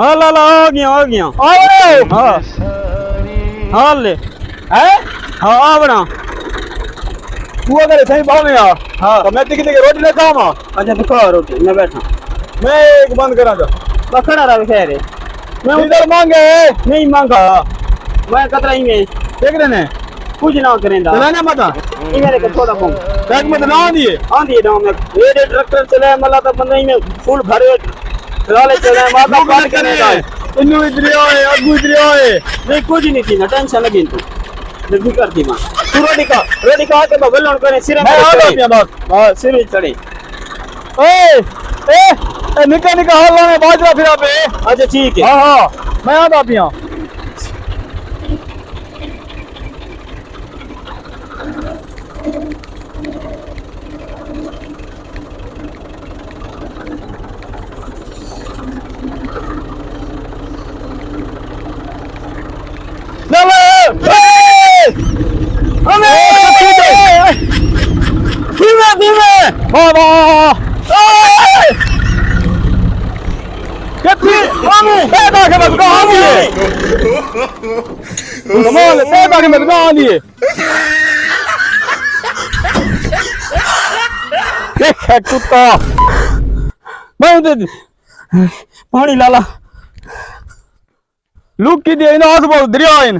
हाँ लाला आ गया हाँ हाँ ले हाँ आ बना तू अगर सही भाव में आ हाँ तो मैं तिकी रोटी ले खाऊंगा। अच्छा तो खा रोटी मैं बैठा मैं एक बंद करा जा बस खड़ा रहा खैर मैं इधर मांगे नहीं मांगा मैं कतरा ही में देख रहे ने कुछ ना करेंदा चलाना मत ये मेरे को थोड़ा कम बैग में तो ना दिए हाँ दिए ना मैं ये ट्रैक्टर चलाया मला तो बंदा ही में फुल भरे ट्राले चलाया माता पार करने का इन्नु इधर आए अगू इधर आए नहीं कुछ नहीं थी ना टेंशन लगी तू नहीं करती मां तू रोटी खा के बगल लोन करे सिर में मैं आ बात हां सिर में चढ़े ए निका हाल लाने बाजरा फिरा पे। अच्छा ठीक है हां मैं आता पिया पानी लाला लुक की दिए ना आसपास दरिया इन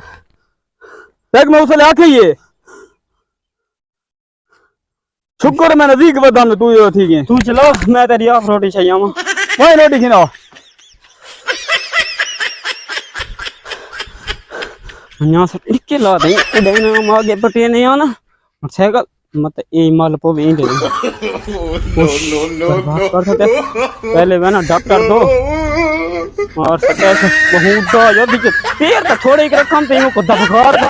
देख मैं उसे आखे ये शुक्र मैं नजदीक बता में तू ये ठीक है तू चलो मैं तेरी आप रोटी चाहिए मां वही रोटी खिलाओ यहाँ से इनके ला दे उड़े ना आगे पटे नहीं आना साइकिल मत ए माल पो भी दे पहले मैं ना डॉक्टर दो और सके बहुत जो भी पैर तो थोड़े ही रखम पे को दबकार